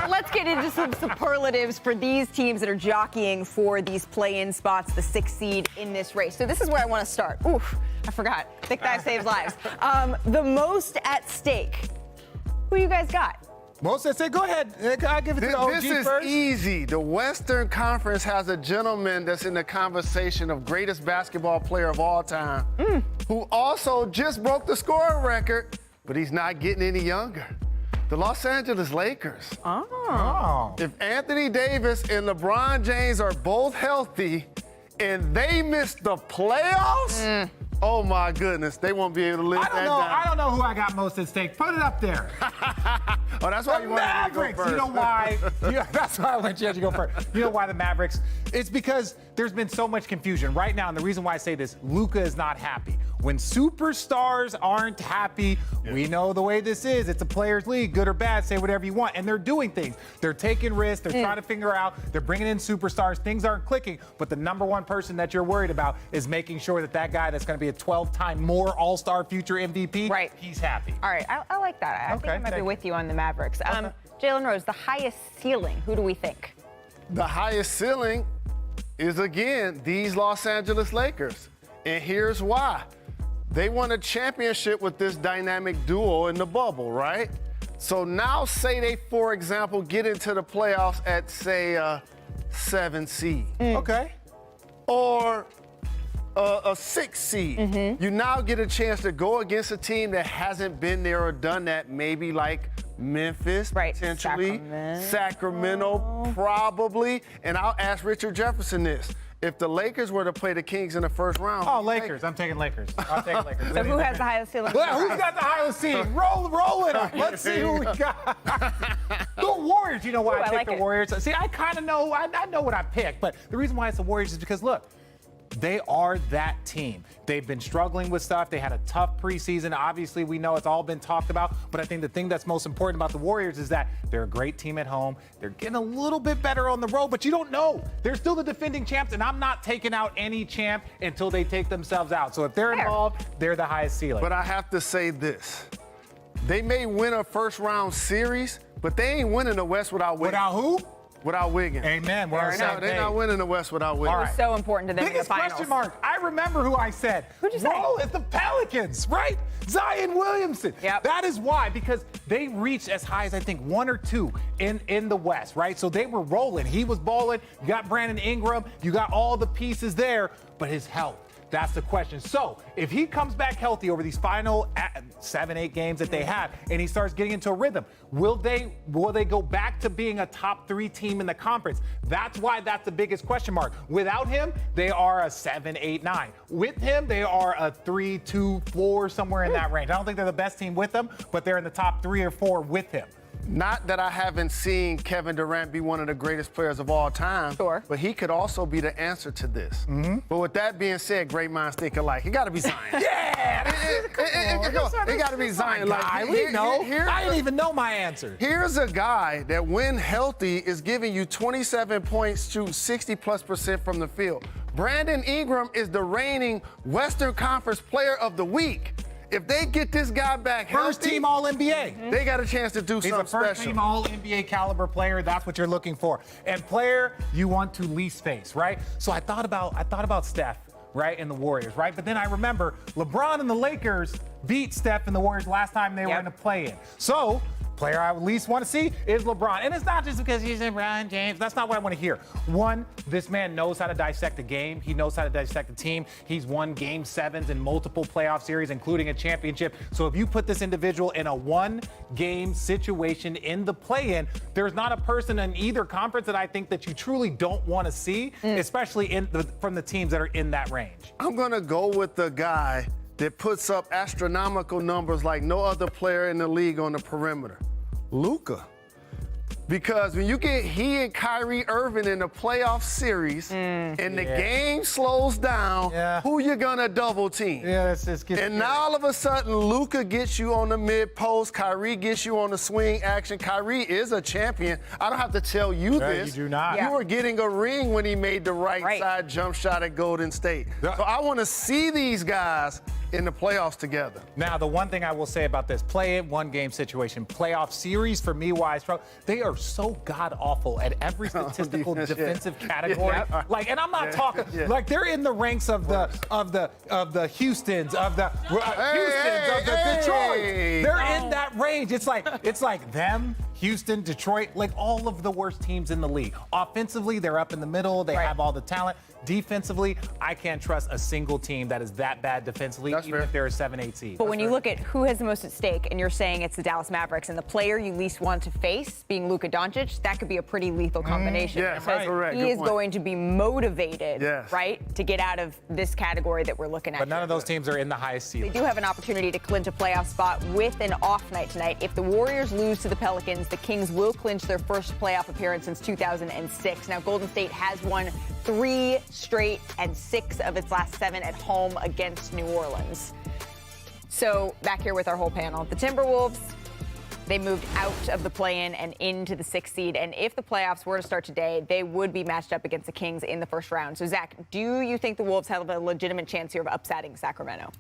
Let's get into some superlatives for these teams that are jockeying for these play-in spots, the 6th seed in this race. So this is where I want to start. Oof, I forgot. Thick Dive saves lives. The most at stake. Who you guys got? Most at stake? Go ahead. I'll give it to the OG This is first. easy. The Western Conference has a gentleman that's in the conversation of greatest basketball player of all time, who also just broke the scoring record, but he's not getting any younger. The Los Angeles Lakers. Oh. If Anthony Davis and LeBron James are both healthy and they miss the playoffs, oh my goodness, they won't be able to live that down. I don't know who I got most at stake. Put it up there. Oh, that's why The you wanted me to go Mavericks. first. You know why? That's why I let you go first. You know why the Mavericks? It's because there's been so much confusion right now, and the reason why I say this, Luka is not happy. When superstars aren't happy, we know the way this is. It's a players' league, good or bad, say whatever you want. And they're doing things. They're taking risks. They're trying to figure out. They're bringing in superstars. Things aren't clicking. But the number one person that you're worried about is making sure that that guy that's going to be a 12-time more All-Star future MVP, Right. he's happy. All right, I like that. I think I might be with you on the Mavericks. Jalen Rose, the highest ceiling, who do we think? The highest ceiling is, again, these Los Angeles Lakers. And here's why. They won a championship with this dynamic duo in the bubble, right? So now say they, for example, get into the playoffs at, say, a 7 seed. Okay. Or a 6 seed. You now get a chance to go against a team that hasn't been there or done that, maybe like Memphis, Right. potentially, Sacramento, probably. And I'll ask Richard Jefferson this. If the Lakers were to play the Kings in the first round. Oh, Lakers. I'm taking Lakers. I'm taking Lakers. So who has the highest ceiling? Well, who's got the highest seed? Roll it up. Let's see who we got. The Warriors. You know why Ooh, I I picked like the it. Warriors? See, I kind of know. I know what I picked, but the reason why it's the Warriors is because, look, they are that team. They've been struggling with stuff. They had a tough preseason. Obviously, we know it's all been talked about, but I think the thing that's most important about the Warriors is that they're a great team at home. They're getting a little bit better on the road, but you don't know. They're still the defending champs, and I'm not taking out any champ until they take themselves out. So if they're involved, they're the highest ceiling. But I have to say this. They may win a first-round series, but they ain't winning the West without Wiggins. Without who? Without Wiggins. Amen. We're on the same They're page. not winning the West without Wiggins. All right. So important to them Biggest in the finals. question mark. I remember who I said. Who'd you say? Roll at the Pelicans, right? Zion Williamson. Yep. That is why, because they reached as high as I think 1 or 2 in the West, right? So they were rolling. He was balling. You got Brandon Ingram. You got all the pieces there, but his health. That's the question. So if he comes back healthy over these final 7-8 games that they have, and he starts getting into a rhythm, will they go back to being a top 3 team in the conference? That's why that's the biggest question mark. Without him, they are a 7, 8, 9. With him, they are a 3, 2, 4, somewhere in that range. I don't think they're the best team with him, but they're in the top 3 or 4 with him. Not that I haven't seen Kevin Durant be one of the greatest players of all time, Sure. but he could also be the answer to this. But with that being said, great minds think alike. It got to be Zion. Yeah! It got to be Zion. We know. Here- I didn't even know my answer. Here's a guy that, when healthy, is giving you 27 points, shooting 60+% from the field. Brandon Ingram is the reigning Western Conference Player of the Week. If they get this guy back First healthy, team All-NBA. they got a chance to do He's a something first special. team All-NBA caliber player. That's what you're looking for. And player you want to least face, right? So I thought about Steph, right, and the Warriors, right? But then I remember LeBron and the Lakers beat Steph and the Warriors last time they were in the play-in. So player I would least want to see is LeBron. And it's not just because he's LeBron James. That's not what I want to hear. One, this man knows how to dissect a game. He knows how to dissect a team. He's won Game 7s in multiple playoff series, including a championship. So if you put this individual in a one-game situation in the play-in, there's not a person in either conference that I think that you truly don't want to see, especially from the teams that are in that range. I'm going to go with the guy that puts up astronomical numbers like no other player in the league on the perimeter, Luka. Because when you get he and Kyrie Irving in the playoff series and the game slows down, who you gonna double team? And now all of a sudden, Luka gets you on the mid post, Kyrie gets you on the swing action. Kyrie is a champion. I don't have to tell you this. You do not. You were getting a ring when he made the right side jump shot at Golden State. So I want to see these guys in the playoffs together. Now, the one thing I will say about this play-in one-game situation, playoff series for me, why I struggle, they are so god-awful at every statistical defensive category. Yeah. Like, and I'm not talking like they're in the ranks of the Houstons, of the Detroit. They're in that range. It's like them, Houston, Detroit, like all of the worst teams in the league. Offensively, they're up in the middle. They have all the talent. Defensively, I can't trust a single team that is that bad defensively, even if they're a 7-8 seed. But when you look at who has the most at stake, and you're saying it's the Dallas Mavericks, and the player you least want to face being Luka Doncic, that could be a pretty lethal combination. Yeah, because correct. he is going to be motivated, Yes. right, to get out of this category that we're looking at. But none of those teams are in the highest They ceiling. do have an opportunity to clinch a playoff spot with an off night tonight. If the Warriors lose to the Pelicans, the Kings will clinch their first playoff appearance since 2006. Now, Golden State has won 3 straight and 6 of its last 7 at home against New Orleans. So back here with our whole panel, the Timberwolves, they moved out of the play-in and into the 6th seed. And if the playoffs were to start today, they would be matched up against the Kings in the first round. So, Zach, do you think the Wolves have a legitimate chance here of upsetting Sacramento?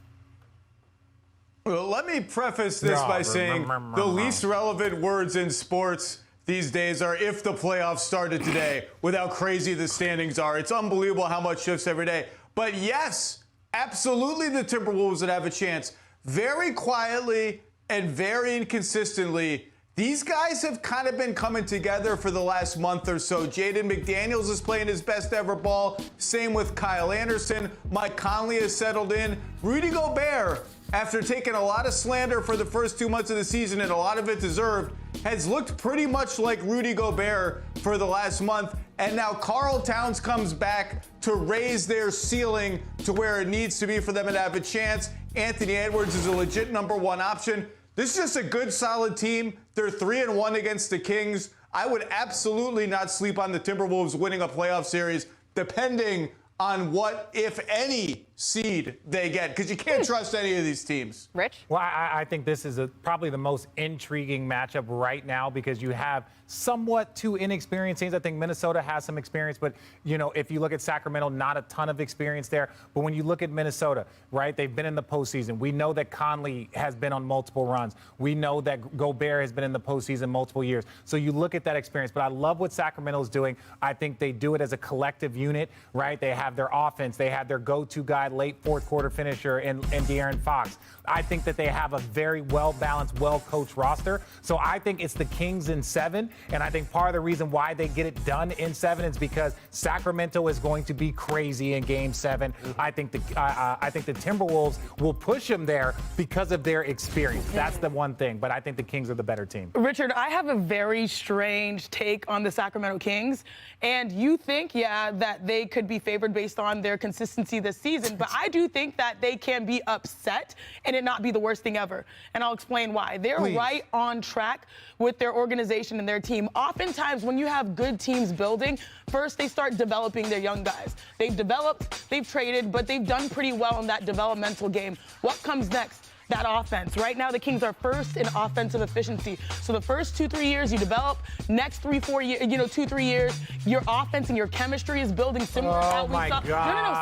Well, let me preface this by saying the least relevant words in sports these days are if the playoffs started today, with how crazy the standings are. It's unbelievable how much shifts every day. But yes, absolutely the Timberwolves would have a chance. Very quietly and very inconsistently, these guys have kind of been coming together for the last month or so. Jaden McDaniels is playing his best ever ball. Same with Kyle Anderson. Mike Conley has settled in. Rudy Gobert, after taking a lot of slander for the first 2 months of the season, and a lot of it deserved, has looked pretty much like Rudy Gobert for the last month. And now Karl Towns comes back to raise their ceiling to where it needs to be for them to have a chance. Anthony Edwards is a legit number 1 option. This is just a good, solid team. They're 3-1 against the Kings. I would absolutely not sleep on the Timberwolves winning a playoff series, depending on what, if any, seed they get, because you can't trust any of these teams. Rich? Well, I think this is probably the most intriguing matchup right now because you have somewhat 2 inexperienced teams. I think Minnesota has some experience, but, if you look at Sacramento, not a ton of experience there. But when you look at Minnesota, right, they've been in the postseason. We know that Conley has been on multiple runs. We know that Gobert has been in the postseason multiple years. So you look at that experience. But I love what Sacramento's doing. I think they do it as a collective unit, right? They have their offense. They have their go-to guy, late fourth quarter finisher in De'Aaron Fox. I think that they have a very well-balanced, well-coached roster. So I think it's the Kings in 7, and I think part of the reason why they get it done in 7 is because Sacramento is going to be crazy in Game 7. I think the Timberwolves will push them there because of their experience. That's the one thing, but I think the Kings are the better team. Richard, I have a very strange take on the Sacramento Kings, and you think, that they could be favored based on their consistency this season, but I do think that they can be upset and it not be the worst thing ever. And I'll explain why. They're right on track with their organization and their team. Oftentimes, when you have good teams building, first they start developing their young guys. They've developed, they've traded, but they've done pretty well in that developmental game. What comes next? That offense. Right now, the Kings are first in offensive efficiency. So the first 2-3 years you develop, next 3-4 years, 2-3 years, your offense and your chemistry is building similar to how we saw.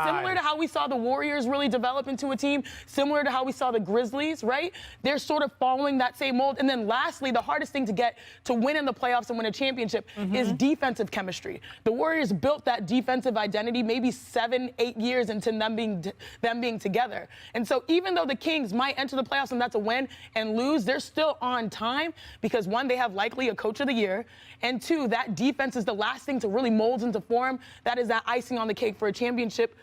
Similar to how we saw the Warriors really develop into a team, similar to how we saw the Grizzlies, right? They're sort of following that same mold. And then lastly, the hardest thing to win in the playoffs and win a championship is defensive chemistry. The Warriors built that defensive identity maybe 7-8 years into them being together. And so even though the Kings might enter the playoffs and that's a win and lose, they're still on time because 1, they have likely a coach of the year, and 2, that defense is the last thing to really mold into form. That is that icing on the cake for a championship.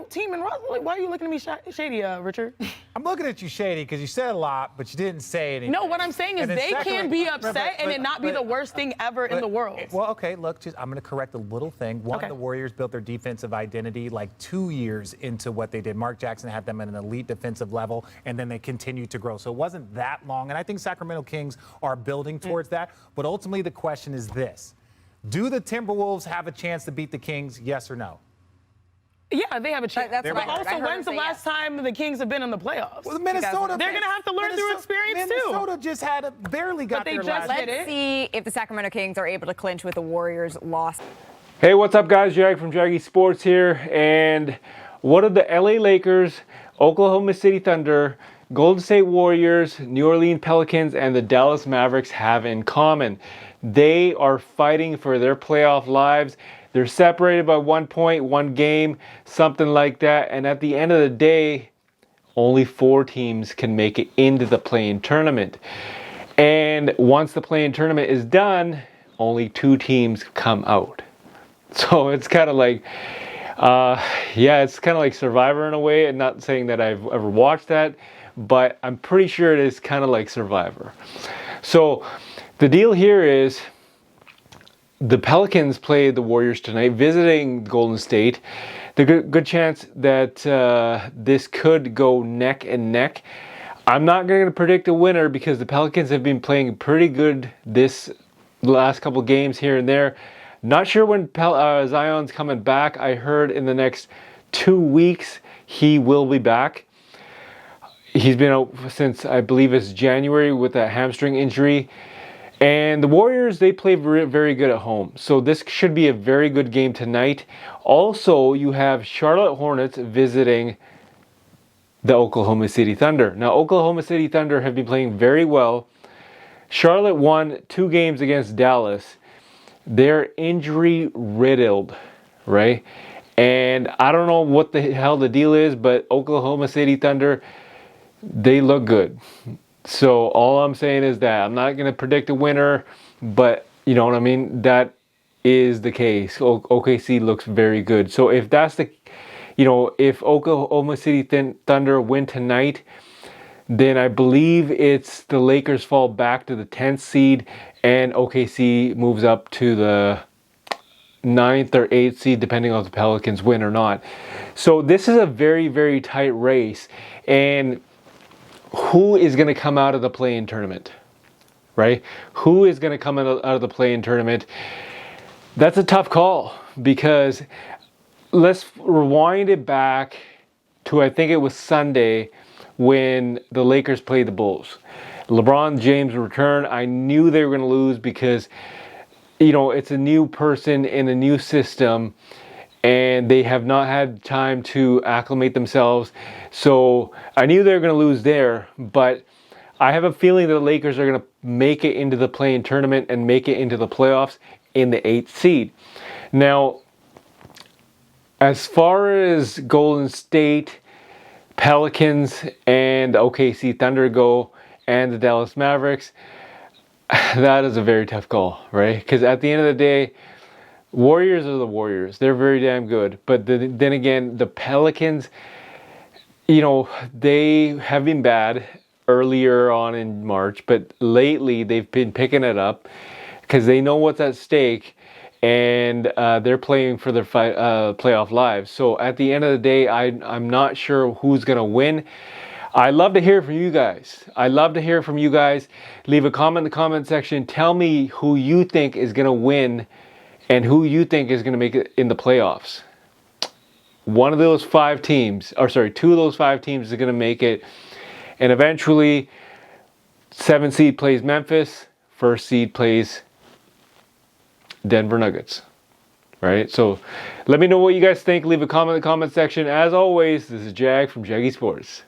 Team. And why are you looking at me shady, Richard? I'm looking at you shady because you said a lot, but you didn't say anything. No, what I'm saying is they can be upset and it not be the worst thing ever in the world. Well, okay, look, I'm going to correct a little thing. One, the Warriors built their defensive identity like 2 years into what they did. Mark Jackson had them at an elite defensive level, and then they continued to grow. So it wasn't that long, and I think Sacramento Kings are building towards that. But ultimately, the question is this. Do the Timberwolves have a chance to beat the Kings, yes or no? Yeah, they have a chance. But also, when's the last time the Kings have been in the playoffs? Well, Minnesota. They're going to have to learn through experience, too. Minnesota just barely got their last. Let's see if the Sacramento Kings are able to clinch with the Warriors' loss. Hey, what's up, guys? Jag from Jaggy Sports here. And what did the LA Lakers Oklahoma City Thunder, Golden State Warriors, New Orleans Pelicans, and the Dallas Mavericks have in common. They are fighting for their playoff lives. They're separated by 1 point, 1 game, something like that. And at the end of the day, only 4 teams can make it into the play-in tournament. And once the play-in tournament is done, only 2 teams come out. So it's kind of like, it's kind of like Survivor in a way. And not saying that I've ever watched that, but I'm pretty sure it is kind of like Survivor. So the deal here is the Pelicans play the Warriors tonight, visiting Golden State. The good chance that this could go neck and neck. I'm not going to predict a winner because the Pelicans have been playing pretty good this last couple games here and there. Not sure when Zion's coming back. I heard in the next 2 weeks he will be back. He's been out since I believe it's January with a hamstring injury. And the Warriors, they play very good at home. So this should be a very good game tonight. Also, you have Charlotte Hornets visiting the Oklahoma City Thunder. Now, Oklahoma City Thunder have been playing very well. Charlotte won 2 games against Dallas. They're injury riddled, right? And I don't know what the hell the deal is, but Oklahoma City Thunder, they look good. So all I'm saying is that I'm not going to predict a winner, but you know what I mean? That is the case. OKC looks very good. So if that's the, if Oklahoma City Thunder win tonight, then I believe it's the Lakers fall back to the 10th seed and OKC moves up to the 9th or 8th seed, depending on if the Pelicans win or not. So this is a very, very tight race. And who is going to come out of the play-in tournament, right? Who is going to come out of the play-in tournament? That's a tough call because let's rewind it back to, I think it was Sunday when the Lakers played the Bulls. LeBron James returned. I knew they were going to lose because, it's a new person in a new system and they have not had time to acclimate themselves. So I knew they were going to lose there, but I have a feeling that the Lakers are going to make it into the play-in tournament and make it into the playoffs in the 8th seed. Now, as far as Golden State, Pelicans, and OKC Thunder go, and the Dallas Mavericks, that is a very tough call, right? Because at the end of the day, Warriors are the Warriors. They're very damn good. But then again, the Pelicans, they have been bad earlier on in March, but lately they've been picking it up because they know what's at stake and they're playing for their playoff lives. So at the end of the day, I'm not sure who's going to win. I love to hear from you guys. Leave a comment in the comment section. Tell me who you think is going to win and who you think is going to make it in the playoffs. Two of those 5 teams is going to make it. And eventually, 7th seed plays Memphis, 1st seed plays Denver Nuggets. Right? So let me know what you guys think. Leave a comment in the comment section. As always, this is Jag from Jaggy Sports.